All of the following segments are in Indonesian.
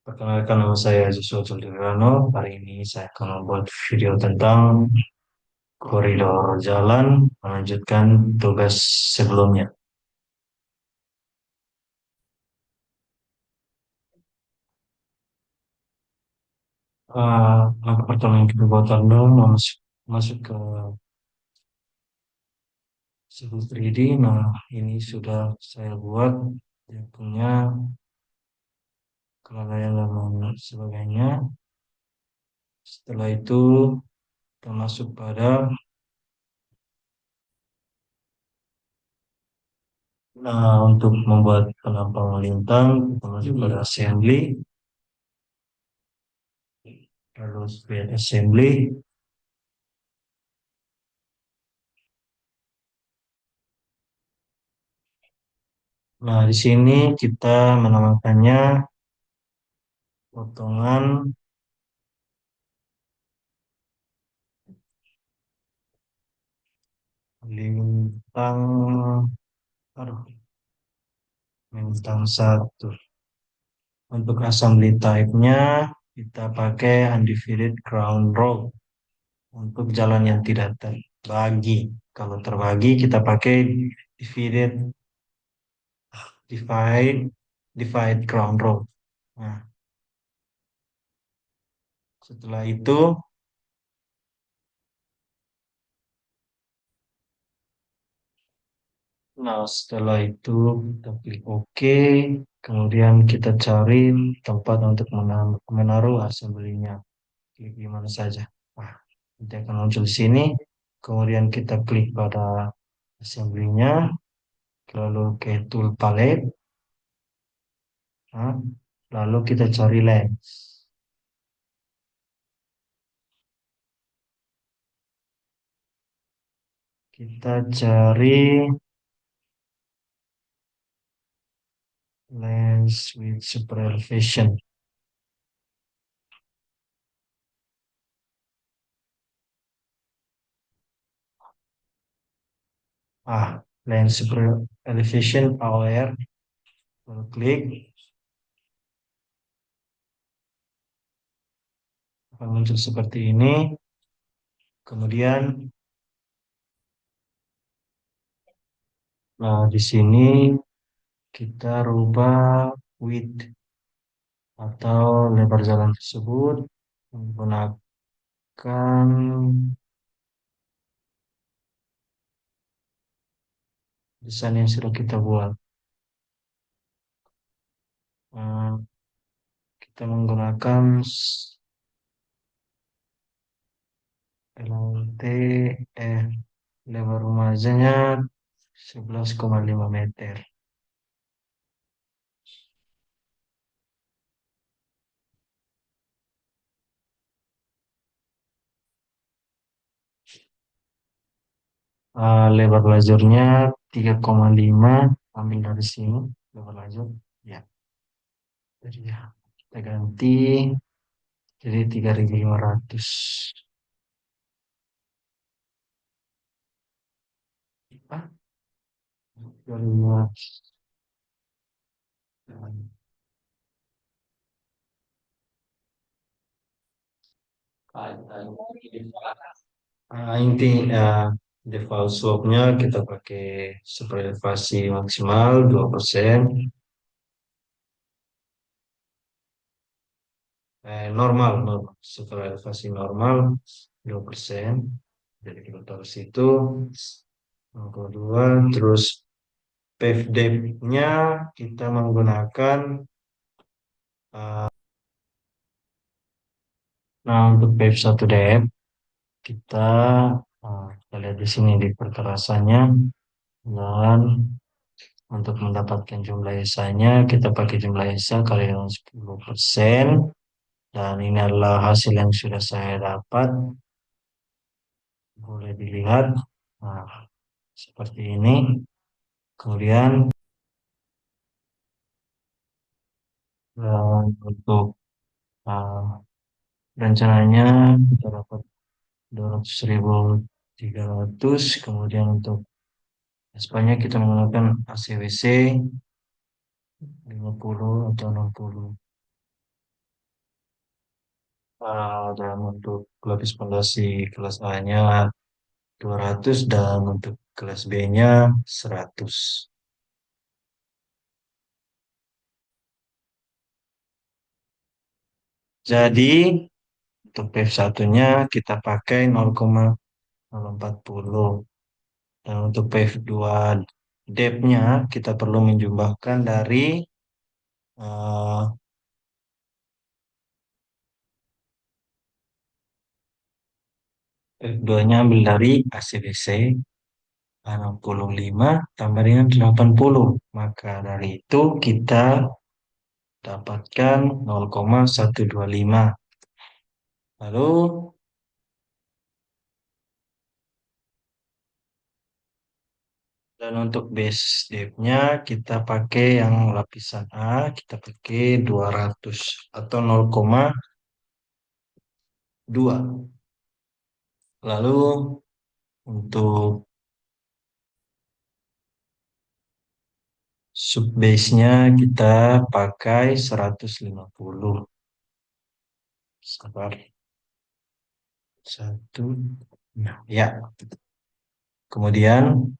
Perkenalkan nama saya Joshua Julirano. Hari ini saya akan membuat video tentang koridor jalan melanjutkan tugas sebelumnya. Langkah pertama yang kita buat adalah masuk ke Civil 3D. Nah, ini sudah saya buat. Dia punya kelalaian dan sebagainya. Setelah itu kita masuk pada, untuk membuat penampang melintang, kita masuk pada assembly. Lalu create assembly. Nah, di sini kita menamakannya potongan lintang, aduh, lintang satu. Untuk assembly type-nya kita pakai undivided ground road untuk jalan yang tidak terbagi. Kalau terbagi kita pakai divided divide divide ground road. Nah, setelah itu, setelah itu kita klik OK, kemudian kita cari tempat untuk menaruh assembly-nya. Klik di mana saja. Nah, nanti akan muncul di sini. Kemudian kita klik pada assembly-nya, lalu ke tool palette, nah, lalu kita cari lens. Kita cari lens with super elevation. Lens super elevation AOR. Lalu klik, akan muncul seperti ini. Kemudian, di sini kita rubah width atau lebar jalan tersebut menggunakan desain yang sudah kita buat. Eh, Kita menggunakan LT, lebar rumahnya 11,5 meter. Lebar lajurnya 3,5, ambil dari sini lebar lajur. Ya, jadi ya kita ganti jadi 3.500. Ah, 3.500. Inti, default swapnya kita pakai super elevasi maksimal 2%. Normal, super elevasi normal 2%. Jadi kita taruh situ. Yang kedua, terus pave depth-nya kita menggunakan, untuk pave 1 depth kita, kita lihat di sini di perkerasannya, dan untuk mendapatkan jumlah esanya kita pakai jumlah esa kali dengan 10%. Dan ini adalah hasil yang sudah saya dapat, boleh dilihat. Nah, seperti ini. Kemudian, untuk, uh, rencananya kita dapat 200.300. Kemudian untuk aspalnya kita menggunakan ACWC 50 atau 60. Dan untuk pelapis fondasi kelas A-nya 200 dan untuk kelas B-nya 100. Jadi untuk PEP satunya kita pakai 0,040 dan untuk PEP 2 depth-nya kita perlu menjumlahkan dari eh, PEP 2-nya ambil dari ACBC 65 tambah dengan 80. Maka dari itu kita dapatkan 0,125. Lalu dan untuk base depth-nya kita pakai yang lapisan A, kita pakai 200 atau 0,2. Lalu untuk sub base-nya kita pakai 150. Sabar. Satu. Nah, ya. Kemudian,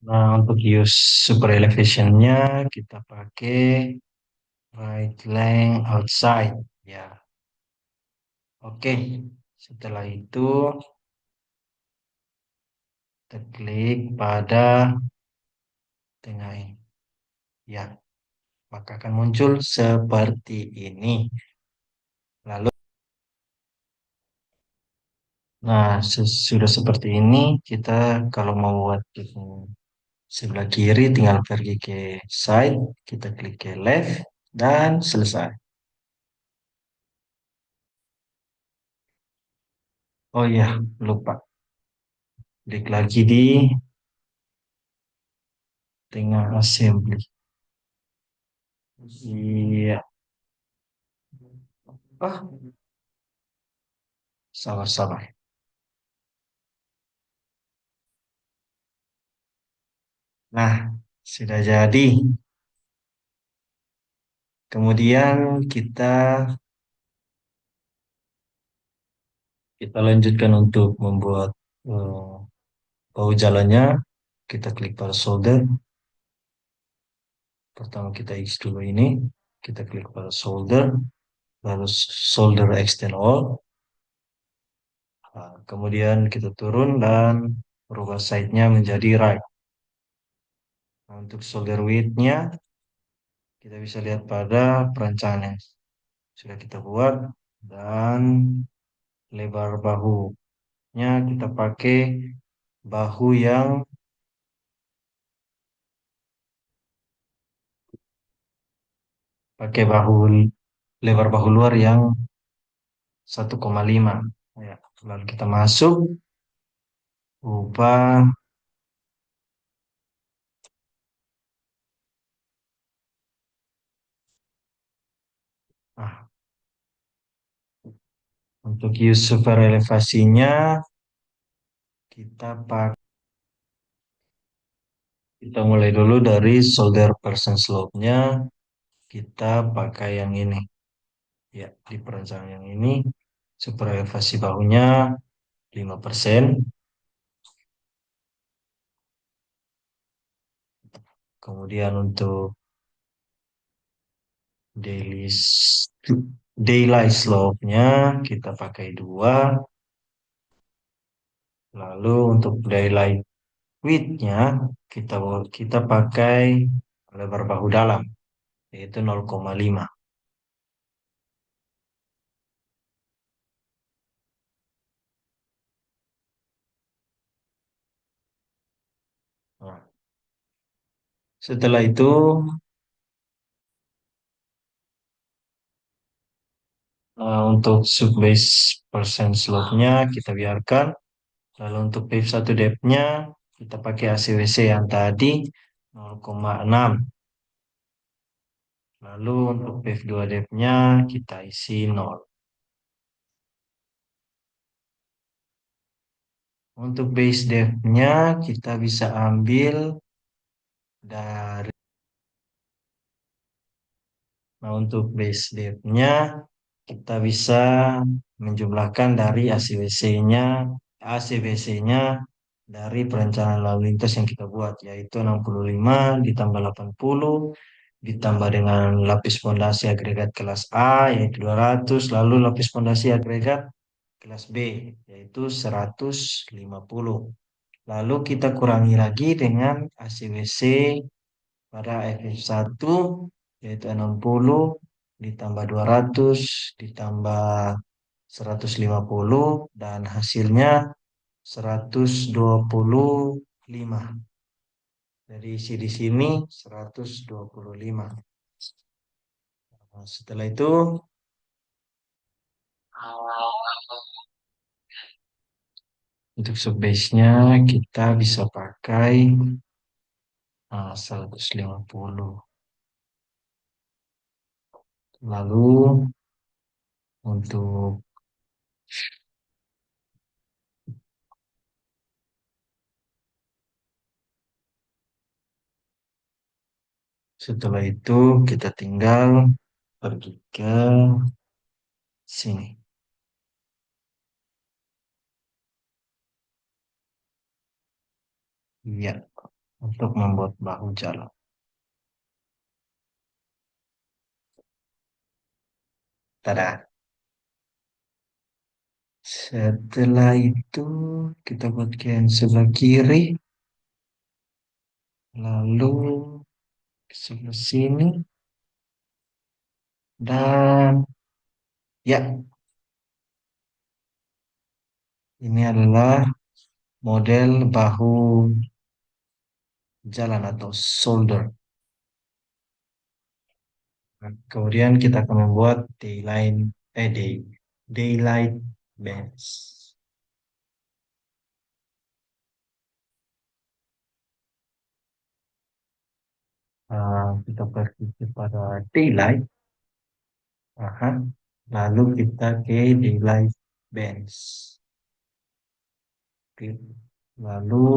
nah untuk use super elevation-nya kita pakai right length outside. Ya, oke. Setelah itu kita klik pada tengah ini. Ya, maka akan muncul seperti ini. Lalu, nah sudah seperti ini, kita kalau mau buat sebelah kiri tinggal pergi ke side, kita klik ke left, dan selesai. Oh iya, lupa. Klik lagi di tengah assembly. Iya. Ah, salah-salah. Nah, sudah jadi. Kemudian kita lanjutkan untuk membuat eh, bahu jalannya. Kita klik pada solder. Pertama kita isi dulu ini. Kita klik pada solder. Lalu solder extend all. Nah, kemudian kita turun dan rubah side-nya menjadi right. Nah, untuk solder width-nya kita bisa lihat pada perancangan yang sudah kita buat dan lebar bahunya kita pakai bahu yang pakai bahu lebar bahu luar yang 1,5. Ya, lalu kita masuk ubah. Nah, untuk use super elevasinya kita mulai dulu dari solder percent slope-nya. Kita pakai yang ini. Ya, di perancangan yang ini super elevasi bahunya 5%. Kemudian untuk daily s- daylight slope-nya kita pakai 2. Lalu untuk daylight width-nya kita kita pakai lebar bahu dalam yaitu 0,5. Nah, setelah itu untuk subbase percent slope-nya kita biarkan. Lalu untuk PIV 1 depth-nya kita pakai ACWC yang tadi 0,6. Lalu untuk PIV 2 depth-nya kita isi 0. Untuk base depth-nya kita bisa ambil dari, nah untuk base depth-nya kita bisa menjumlahkan dari ACWC-nya, ACWC-nya dari perencanaan lalu lintas yang kita buat, yaitu 65 ditambah 80 ditambah dengan lapis fondasi agregat kelas A yaitu 200, lalu lapis fondasi agregat kelas B yaitu 150. Lalu kita kurangi lagi dengan ACWC pada FF1 yaitu 60 ditambah 200 ditambah 150 dan hasilnya 125. Dari isi di sini 125. Nah, setelah itu untuk subbase-nya kita bisa pakai 150. Lalu untuk setelah itu kita tinggal pergi ke sini. Ya, untuk membuat bahu jalan. Tada. Setelah itu kita buatkan sebelah kiri, lalu sebelah sini, dan ya, ini adalah model bahu jalan atau shoulder. Nah, kemudian kita akan membuat daylight bands. Kita pergi kepada daylight, aha. Lalu kita ke daylight bands. Oke. Lalu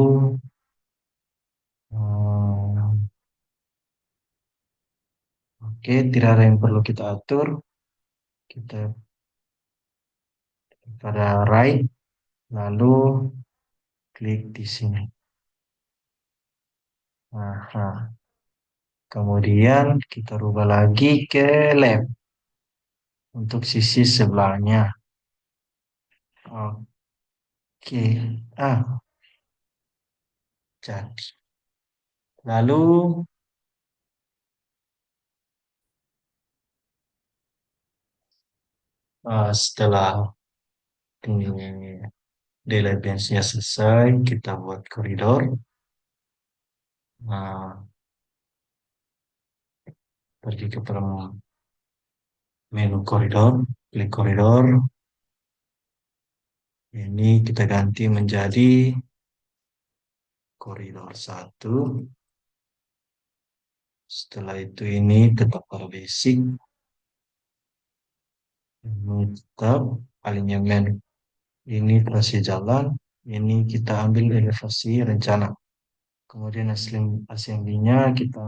hmm, oke, tidak ada yang perlu kita atur. Kita pada right, lalu klik di sini. Aha. Kemudian kita rubah lagi ke left untuk sisi sebelahnya. Oke. Ah, jadi. Lalu setelah ini daylight bench-nya selesai, kita buat koridor. Nah, pergi ke menu koridor, klik koridor. Ini kita ganti menjadi koridor 1. Setelah itu ini tetap pada basic. Ini tetap alinyemen. Ini trase jalan. Ini kita ambil elevasi rencana. Kemudian assembly-nya kita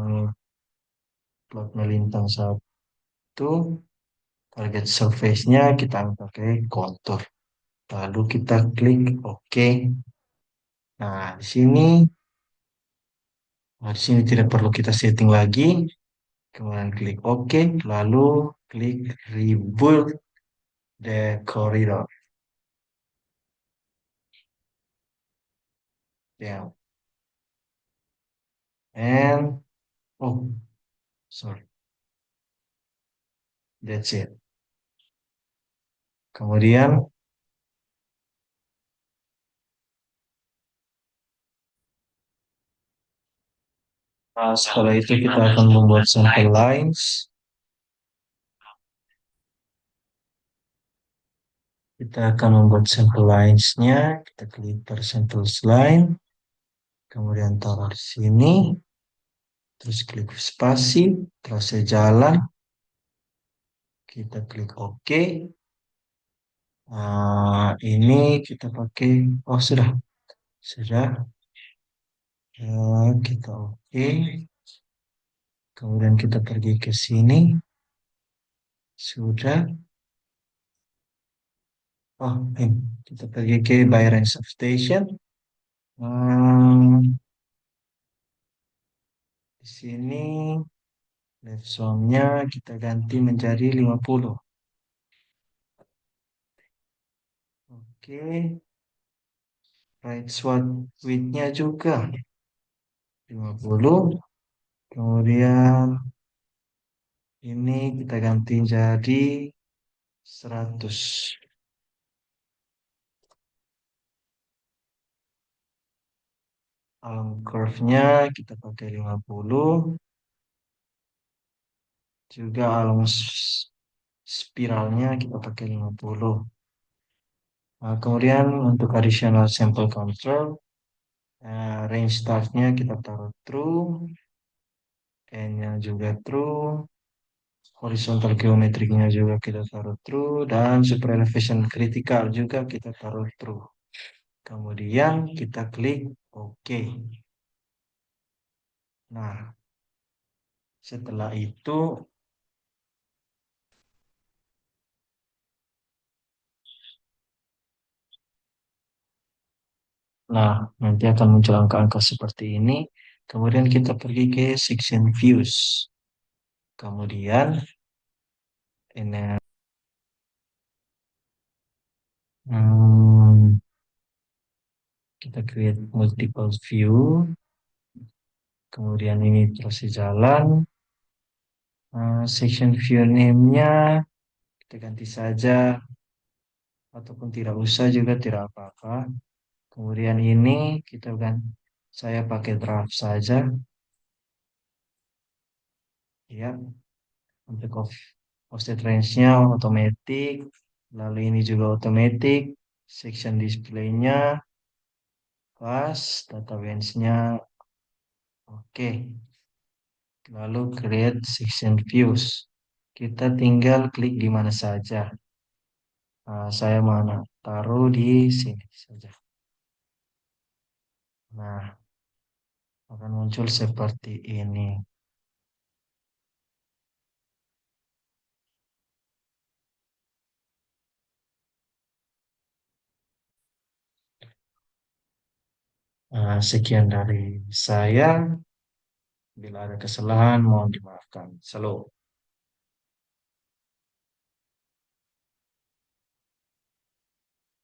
plot melintang satu. Target surface-nya kita pakai kontur. Lalu kita klik OK. Nah, di sini tidak perlu kita setting lagi. Kemudian klik OK, lalu klik Rebuild the Corridor. Ya, and oh, sorry, that's it. Kemudian setelah itu kita akan membuat sample lines. Kita akan membuat sample lines-nya. Kita klik sample line, kemudian taruh di sini. Terus klik spasi, trase jalan, kita klik OK. Ini kita pakai, oh sudah, Sudah. Kita oke. Kemudian kita pergi ke sini. Sudah. Oh, kita pergi ke by range of station. Hmm, di sini left sum-nya kita ganti menjadi 50. Oke, right swap width-nya juga 50. Kemudian ini kita ganti jadi 100. Along curve-nya kita pakai 50. Juga along spiralnya kita pakai 50. Nah, kemudian untuk additional sample control, range start-nya kita taruh true, N-nya juga true, horizontal geometricnya juga kita taruh true, dan super elevation critical juga kita taruh true. Kemudian kita klik OK. Nah, setelah itu, nah nanti akan muncul angka-angka seperti ini. Kemudian kita pergi ke section views. Kemudian ini hmm, kita create multiple view. Kemudian ini terus jalan. Section view name-nya kita ganti saja ataupun tidak usah juga tidak apa-apa. Kemudian ini kita kan saya pakai draft saja ya untuk offset range-nya otomatis. Lalu ini juga otomatis. Section display-nya pas, data range-nya oke. Lalu create section views. Kita tinggal klik di mana saja. Saya mana taruh di sini saja. Nah, akan muncul seperti ini. Sekian dari saya. Bila ada kesalahan, mohon dimaafkan. Selalu.